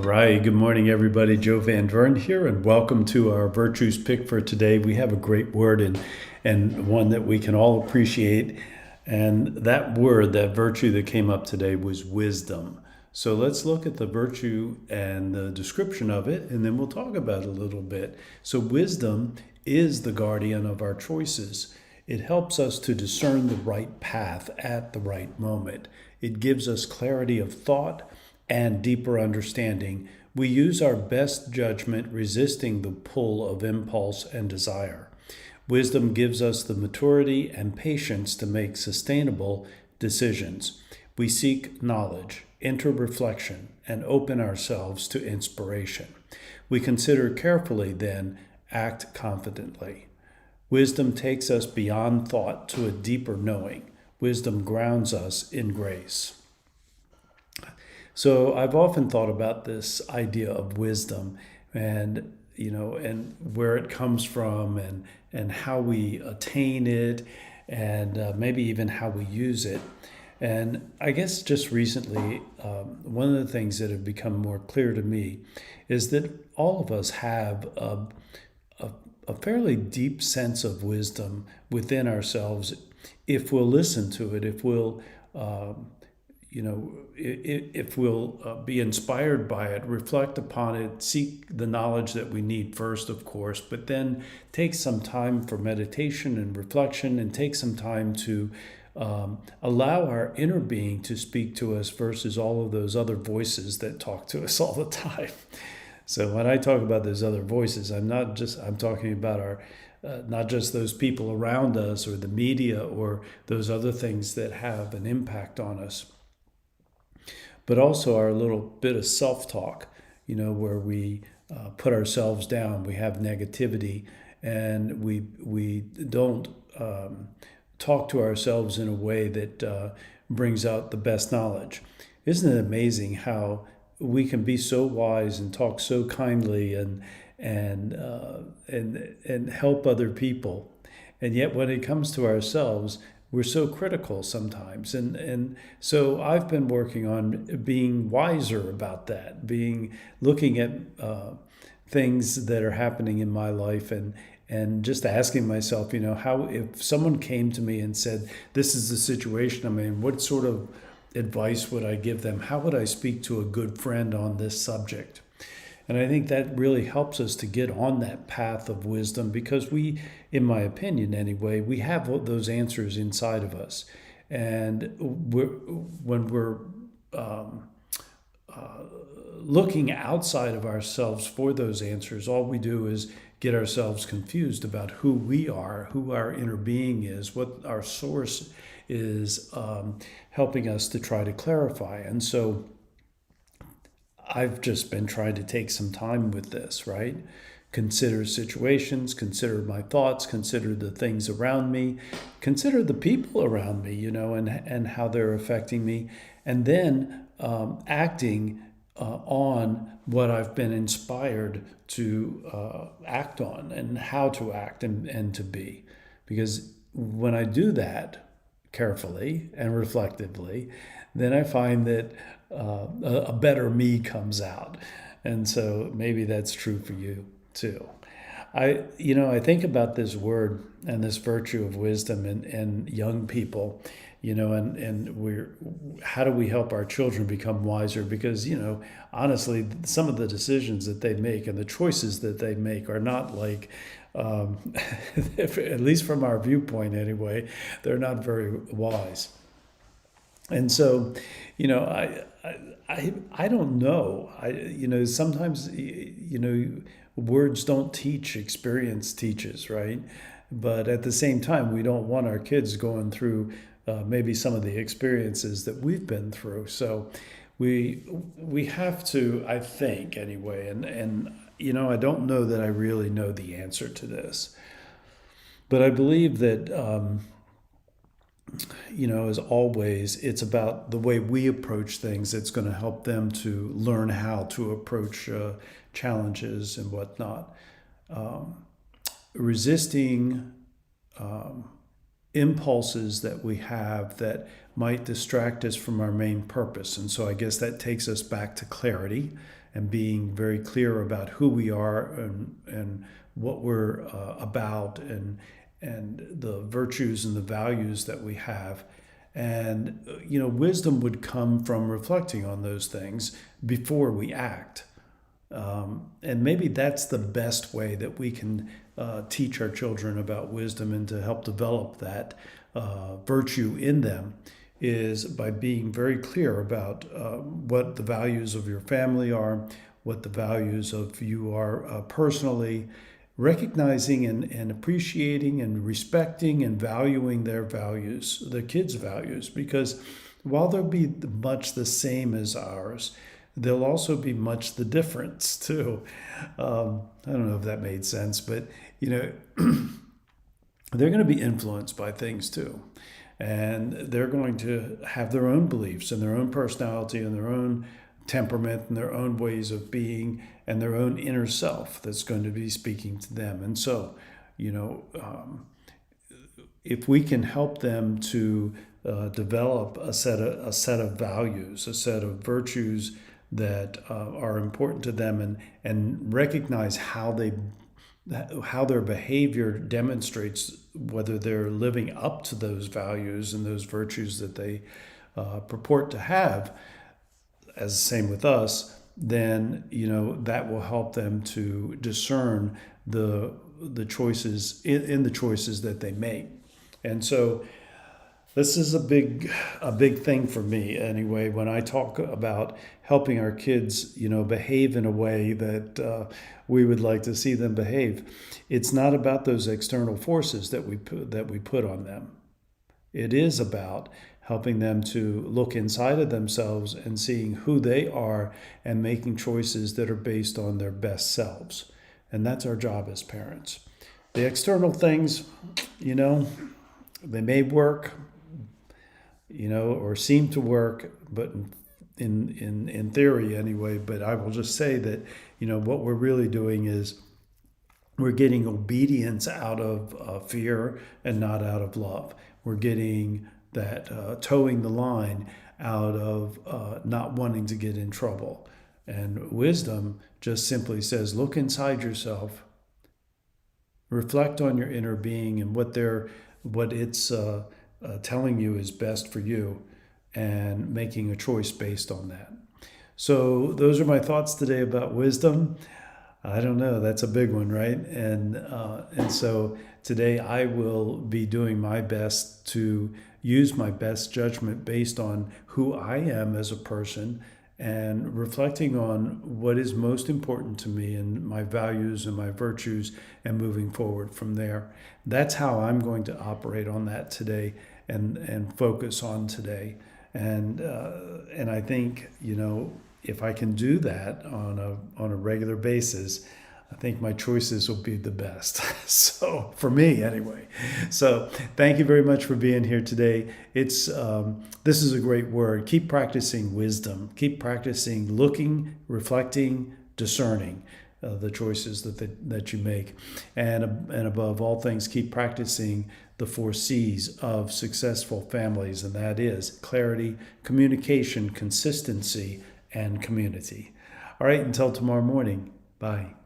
right. Good morning, everybody. Joe Van Vern here, and welcome to our virtues pick for today. We have a great word and one that we can all appreciate. And that word, that virtue that came up today was wisdom. So let's look at the virtue and the description of it, and then we'll talk about it a little bit. So, wisdom is the guardian of our choices. It helps us to discern the right path at the right moment. It gives us clarity of thought and deeper understanding. We use our best judgment, resisting the pull of impulse and desire. Wisdom gives us the maturity and patience to make sustainable decisions. We seek knowledge, enter reflection, and open ourselves to inspiration. We consider carefully, then act confidently. Wisdom takes us beyond thought to a deeper knowing. Wisdom grounds us in grace. So I've often thought about this idea of wisdom and and where it comes from and how we attain it and maybe even how we use it. And I guess just recently, one of the things that have become more clear to me is that all of us have a fairly deep sense of wisdom within ourselves if we'll listen to it, if we'll if we'll be inspired by it, reflect upon it, seek the knowledge that we need first, of course, but then take some time for meditation and reflection and take some time to allow our inner being to speak to us versus all of those other voices that talk to us all the time. So when I talk about those other voices, I'm talking about our not just those people around us or the media or those other things that have an impact on us, but also our little bit of self-talk, where we put ourselves down, we have negativity, and we don't talk to ourselves in a way that brings out the best knowledge. Isn't it amazing how we can be so wise and talk so kindly and help other people, and yet when it comes to ourselves, we're so critical sometimes. And so I've been working on being wiser about that, looking at things that are happening in my life and just asking myself, how, if someone came to me and said, this is the situation I'm in, what sort of advice would I give them? How would I speak to a good friend on this subject? And I think that really helps us to get on that path of wisdom because we, in my opinion anyway, we have those answers inside of us. And when we're looking outside of ourselves for those answers, all we do is get ourselves confused about who we are, who our inner being is, what our source is, helping us to try to clarify. And so I've just been trying to take some time with this, right? Consider situations, consider my thoughts, consider the things around me, consider the people around me, and how they're affecting me, and then acting on what I've been inspired to act on and how to act and to be. Because when I do that carefully and reflectively, then I find that a better me comes out. And so maybe that's true for you too. I think about this word and this virtue of wisdom and young people, and how do we help our children become wiser? Because, honestly, some of the decisions that they make and the choices that they make are not like, at least from our viewpoint anyway, they're not very wise. And so, I don't know. Sometimes, words don't teach, experience teaches, right? But at the same time, we don't want our kids going through maybe some of the experiences that we've been through. So we have to, I think, anyway. And I don't know that I really know the answer to this, but I believe that. As always, it's about the way we approach things that's going to help them to learn how to approach challenges and whatnot. Resisting impulses that we have that might distract us from our main purpose. And so I guess that takes us back to clarity and being very clear about who we are and what we're about and the virtues and the values that we have. And, wisdom would come from reflecting on those things before we act. And maybe that's the best way that we can teach our children about wisdom and to help develop that virtue in them is by being very clear about what the values of your family are, what the values of you are personally, recognizing and appreciating and respecting and valuing their values, the kids' values, because while they'll be much the same as ours, there'll also be much the difference too. I don't know if that made sense, but they're going to be influenced by things too. And they're going to have their own beliefs and their own personality and their own temperament and their own ways of being and their own inner self that's going to be speaking to them. And so, if we can help them to develop a set of values, a set of virtues that are important to them, and recognize how their behavior demonstrates whether they're living up to those values and those virtues that they purport to have, as the same with us, then that will help them to discern the choices in the choices that they make. And so this is a big thing for me anyway, when I talk about helping our kids, behave in a way that we would like to see them behave. It's not about those external forces that we put on them. It is about helping them to look inside of themselves and seeing who they are and making choices that are based on their best selves. And that's our job as parents. The external things, they may work, or seem to work, but in theory anyway. But I will just say that, what we're really doing is we're getting obedience out of fear and not out of love. We're getting that towing the line out of not wanting to get in trouble. And wisdom just simply says, look inside yourself, reflect on your inner being and what it's telling you is best for you, and making a choice based on that. So those are my thoughts today about wisdom. I don't know, that's a big one, right? And so today I will be doing my best to use my best judgment based on who I am as a person and reflecting on what is most important to me and my values and my virtues and moving forward from there. That's how I'm going to operate on that today and focus on today. And I think, if I can do that on a regular basis, I think my choices will be the best. So for me anyway. So thank you very much for being here today. This is a great word. Keep practicing wisdom. Keep practicing looking, reflecting, discerning the choices that you make. And above all things, keep practicing the 4 C's of successful families. And that is clarity, communication, consistency, and community. All right, until tomorrow morning. Bye.